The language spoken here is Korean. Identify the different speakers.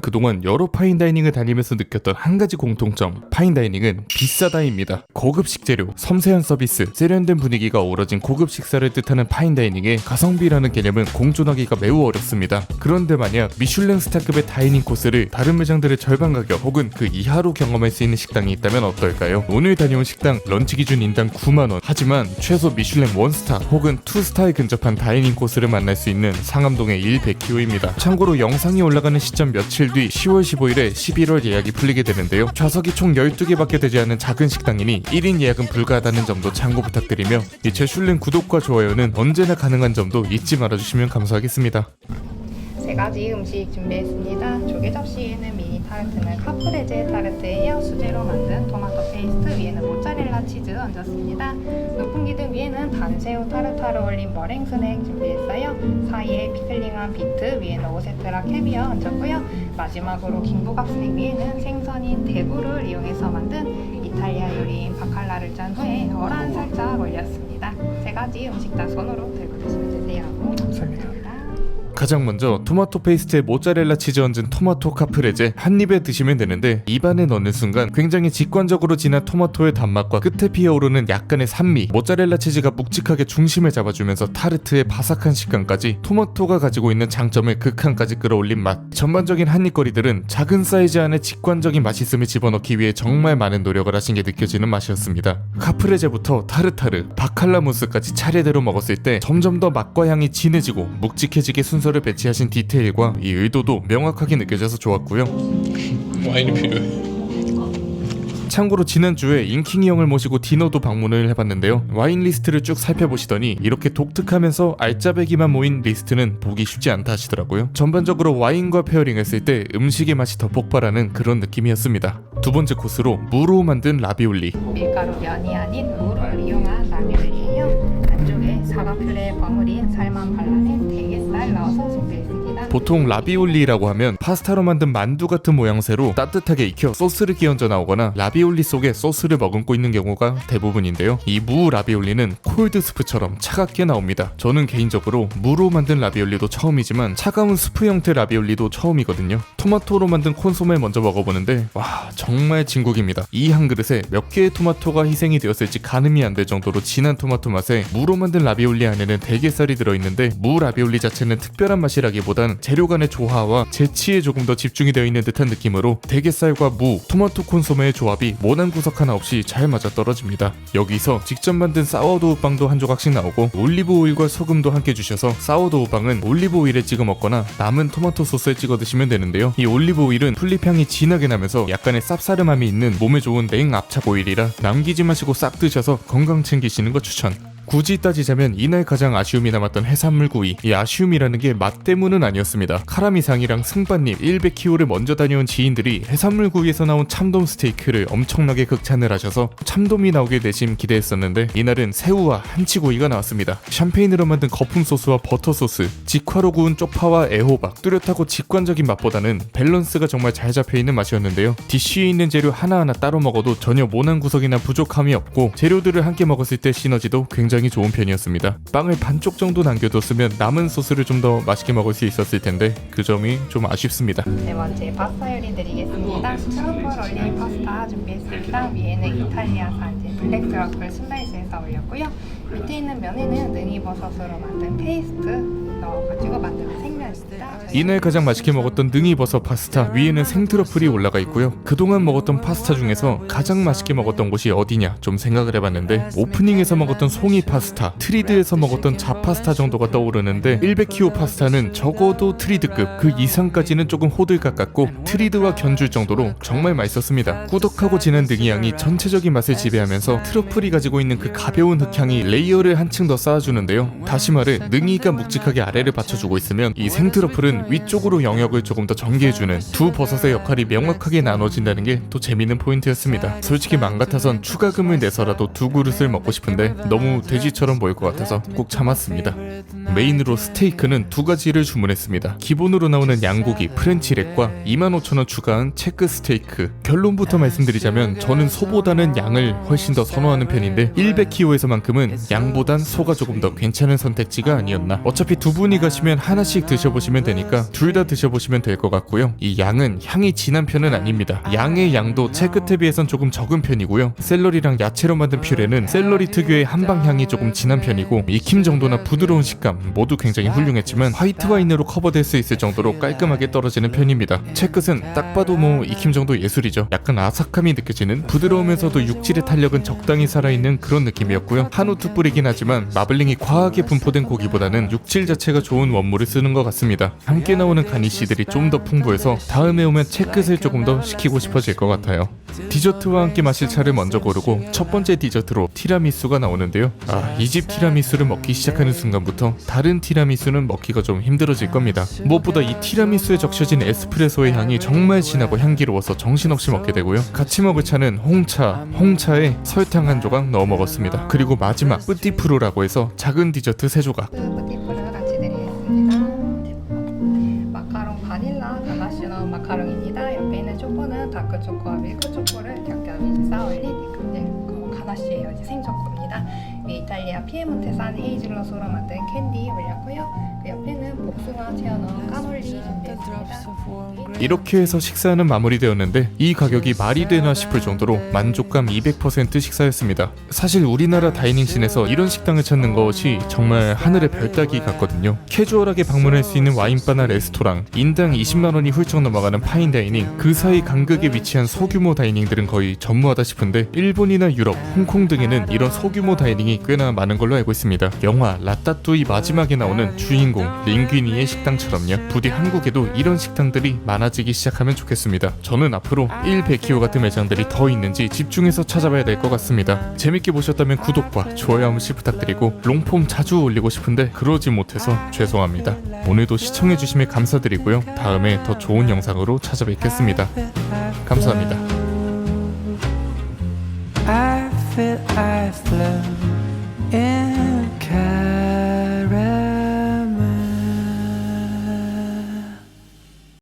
Speaker 1: 그동안 여러 파인다이닝을 다니면서 느꼈던 한 가지 공통점, 파인다이닝은 비싸다입니다. 고급 식재료, 섬세한 서비스, 세련된 분위기가 어우러진 고급 식사를 뜻하는 파인다이닝에 가성비라는 개념은 공존하기가 매우 어렵습니다. 그런데 만약 미슐랭 스타급의 다이닝 코스를 다른 매장들의 절반 가격 혹은 그 이하로 경험할 수 있는 식당이 있다면 어떨까요? 오늘 다녀온 식당 런치 기준 인당 9만원, 하지만 최소 미슐랭 1스타 혹은 2스타에 근접한 다이닝 코스를 만날 수 있는 상암동의 100kg입니다. 참고로 영상이 올라가는 시점 며칠 뒤 10월 15일에 11월 예약이 풀리게 되는데요. 좌석이 총 12개밖에 되지 않은 작은 식당이니 1인 예약은 불가하다는 점도 참고 부탁드리며 제 슐랭 구독과 좋아요는 언제나 가능한 점도 잊지 말아주시면 감사하겠습니다.
Speaker 2: 세 가지 음식 준비했습니다. 조개 접시에는 미니 타르트는 카프레제 타르트예요. 수제로 만든 토마토 페이스트 위에는 모짜렐라 치즈 얹었습니다. 높은 기둥 위에는 단새우 타르타르 올린 머랭 스낵 준비했어요. 사이에 피클링한 비트, 위에는 오세트라 캐비어 얹었고요. 마지막으로 김부각 스낵 위에는 생선인 대구를 이용해서 만든 이탈리아 요리인 바칼라를 짠 후에 어란 살짝 올렸습니다. 세 가지 음식 다 손으로 들고 드시면 되세요. 감사합니다.
Speaker 1: 가장 먼저 토마토 페이스트에 모짜렐라 치즈 얹은 토마토 카프레제 한 입에 드시면 되는데, 입안에 넣는 순간 굉장히 직관적으로 진한 토마토의 단맛과 끝에 피어오르는 약간의 산미, 모짜렐라 치즈가 묵직하게 중심을 잡아주면서 타르트의 바삭한 식감까지 토마토가 가지고 있는 장점을 극한까지 끌어올린 맛. 전반적인 한입거리들은 작은 사이즈 안에 직관적인 맛있음을 집어넣기 위해 정말 많은 노력을 하신 게 느껴지는 맛이었습니다. 카프레제부터 타르타르, 바칼라 무스까지 차례대로 먹었을 때 점점 더 맛과 향이 진해지고 묵직해지게 순서를 배치하신 디테일과 이 의도도 명확하게 느껴져서 좋았고요.
Speaker 3: 와인이 필요해.
Speaker 1: 참고로 지난주에 인킹이 형을 모시고 디너도 방문을 해봤는데요. 와인 리스트를 쭉 살펴보시더니 이렇게 독특하면서 알짜배기만 모인 리스트는 보기 쉽지 않다 하시더라고요. 전반적으로 와인과 페어링했을 때 음식의 맛이 더 폭발하는 그런 느낌이었습니다. 두 번째 코스로 무로 만든 라비올리.
Speaker 2: 밀가루 면이 아닌 무를 이용한 라면이에요. 안쪽에 사과 퓨레에 버무린 살만 발라낸 대게살 넣어서 준비했습니다.
Speaker 1: 보통 라비올리라고 하면 파스타로 만든 만두 같은 모양새로 따뜻하게 익혀 소스를 끼얹어 나오거나 라비올리 속에 소스를 머금고 있는 경우가 대부분인데요. 이 무 라비올리는 콜드 스프처럼 차갑게 나옵니다. 저는 개인적으로 무로 만든 라비올리도 처음이지만 차가운 스프 형태 라비올리도 처음이거든요. 토마토로 만든 콘소메 먼저 먹어보는데 와, 정말 진국입니다. 이 한 그릇에 몇 개의 토마토가 희생이 되었을지 가늠이 안 될 정도로 진한 토마토 맛에 무로 만든 라비올리 안에는 대게살이 들어있는데, 무 라비올리 자체는 특별한 맛이라기보단 재료 간의 조화와 재치에 조금 더 집중이 되어 있는 듯한 느낌으로 대게살과 무, 토마토 콘소메의 조합이 모난 구석 하나 없이 잘 맞아떨어집니다. 여기서 직접 만든 사워도우 빵도 한 조각씩 나오고 올리브 오일과 소금도 함께 주셔서 사워도우 빵은 올리브 오일에 찍어 먹거나 남은 토마토 소스에 찍어 드시면 되는데요. 이 올리브 오일은 풀잎향이 진하게 나면서 약간의 쌉싸름함이 있는 몸에 좋은 냉압착 오일이라 남기지 마시고 싹 드셔서 건강 챙기시는 거 추천. 굳이 따지자면 이날 가장 아쉬움이 남았던 해산물 구이. 이 아쉬움이라는 게 맛 때문은 아니었습니다. 카라미상이랑 승빠님 100kg를 먼저 다녀온 지인들이 해산물 구이에서 나온 참돔 스테이크를 엄청나게 극찬을 하셔서 참돔이 나오길 내심 기대했었는데, 이날은 새우와 한치구이가 나왔습니다. 샴페인으로 만든 거품 소스와 버터 소스, 직화로 구운 쪽파와 애호박, 뚜렷하고 직관적인 맛보다는 밸런스가 정말 잘 잡혀있는 맛이었는데요. 디쉬에 있는 재료 하나하나 따로 먹어도 전혀 모난 구석이나 부족함이 없고, 재료들을 함께 먹었을 때 시너지도 굉장히 좋은 편이었습니다. 빵을 반쪽 정도 남겨뒀으면 남은 소스를 좀 더 맛있게 먹을 수 있었을 텐데 그 점이 좀 아쉽습니다.
Speaker 2: 네 번째 파스타 요리 드리겠습니다. 트러플 올린 파스타 준비했습니다. 위에는 이탈리아산 블랙 트러플 슬라이스해서 올렸고요. 밑에 있는 면에는 능이버섯으로 만든 페이스트 넣어가지고 만든 생면입니다.
Speaker 1: 이날 가장 맛있게 먹었던 능이버섯 파스타, 위에는 생트러플이 올라가 있고요. 그동안 먹었던 파스타 중에서 가장 맛있게 먹었던 곳이 어디냐 좀 생각을 해봤는데, 오프닝에서 먹었던 송이 파스타, 트리드에서 먹었던 자파스타 정도가 떠오르는데 100kg 파스타는 적어도 트리드급 그 이상까지는 조금 호들갑 같고 트리드와 견줄 정도로 정말 맛있었습니다. 꾸덕하고 진한 능이향이 전체적인 맛을 지배하면서 트러플이 가지고 있는 그 가벼운 흑향이 레이어를 한층 더 쌓아주는데요. 다시 말해 능이가 묵직하게 아래를 받쳐주고 있으면 이 생트러플은 위쪽으로 영역을 조금 더 전개해주는, 두 버섯의 역할이 명확하게 나눠진다는 게 또 재밌는 포인트였습니다. 솔직히 맘 같아선 추가금을 내서라도 두 그릇을 먹고 싶은데 너무 돼지처럼 보일 것 같아서 꼭 참았습니다. 메인으로 스테이크는 두 가지를 주문했습니다. 기본으로 나오는 양고기 프렌치렉과 25,000원 추가한 체크 스테이크. 결론부터 말씀드리자면 저는 소보다는 양을 훨씬 더 선호하는 편인데 100kg에서만큼은 양보단 소가 조금 더 괜찮은 선택지가 아니었나. 어차피 두 분이 가시면 하나씩 드셔 드셔보시면 되니까 둘 다 드셔보시면 될 것 같고요. 이 양은 향이 진한 편은 아닙니다. 양의 양도 채 끝에 비해선 조금 적은 편이고요. 샐러리랑 야채로 만든 퓨레는 샐러리 특유의 한방 향이 조금 진한 편이고 익힘 정도나 부드러운 식감 모두 굉장히 훌륭했지만 화이트 와인으로 커버될 수 있을 정도로 깔끔하게 떨어지는 편입니다. 채 끝은 딱 봐도 뭐 익힘 정도 예술이죠. 약간 아삭함이 느껴지는 부드러우면서도 육질의 탄력은 적당히 살아있는 그런 느낌이었고요. 한우 툭불이긴 하지만 마블링이 과하게 분포된 고기보다는 육질 자체가 좋은 원물을 쓰는 것 같습니다. 함께 나오는 가니쉬들이 좀 더 풍부해서 다음에 오면 채 끝을 조금 더 시키고 싶어질 것 같아요. 디저트와 함께 마실 차를 먼저 고르고 첫 번째 디저트로 티라미수가 나오는데요. 이 집 티라미수를 먹기 시작하는 순간부터 다른 티라미수는 먹기가 좀 힘들어질 겁니다. 무엇보다 이 티라미수에 적셔진 에스프레소의 향이 정말 진하고 향기로워서 정신없이 먹게 되고요. 같이 먹을 차는 홍차에 설탕 한 조각 넣어 먹었습니다. 그리고 마지막 뿌띠프루라고 해서 작은 디저트 3조각.
Speaker 2: 뿌띠프루 같이 드리겠습니다. 마카롱 바닐라 가나쉬 넣은 마카롱입니다. 옆에 있는 초코는 다크 초코와 밀크 초코를 겹겹이 쌓아 올린 가나쉬예요. 이제 생초코입니다. 위에 이탈리아 피에몬테산 헤이즐넛으로 만든 캔디 올렸고요. 그 옆에는 복숭아 채워 넣은 까놀리 준비했습니다.
Speaker 1: 이렇게 해서 식사는 마무리되었는데 이 가격이 말이 되나 싶을 정도로 만족감 200% 식사였습니다. 사실 우리나라 다이닝씬에서 이런 식당을 찾는 것이 정말 하늘의 별 따기 같거든요. 캐주얼하게 방문할 수 있는 와인바나 레스토랑, 인당 20만원이 훌쩍 넘어가는 파인다이닝, 그 사이 간극에 위치한 소규모 다이닝들은 거의 전무하다 싶은데 일본이나 유럽, 홍콩 등에는 이런 소규모 다이닝이 꽤나 많은 걸로 알고 있습니다. 영화 라따뚜이 마지막에 나오는 주인공 링귀니의 식당처럼요. 부디 한국에도 이런 식당들이 많아지기 시작하면 좋겠습니다. 저는 앞으로 100kg 같은 매장들이 더 있는지 집중해서 찾아봐야 될 것 같습니다. 재밌게 보셨다면 구독과 좋아요 한 번씩 부탁드리고 롱폼 자주 올리고 싶은데 그러지 못해서 죄송합니다. 오늘도 시청해주심에 감사드리고요. 다음에 더 좋은 영상으로 찾아뵙겠습니다. 감사합니다.
Speaker 4: I feel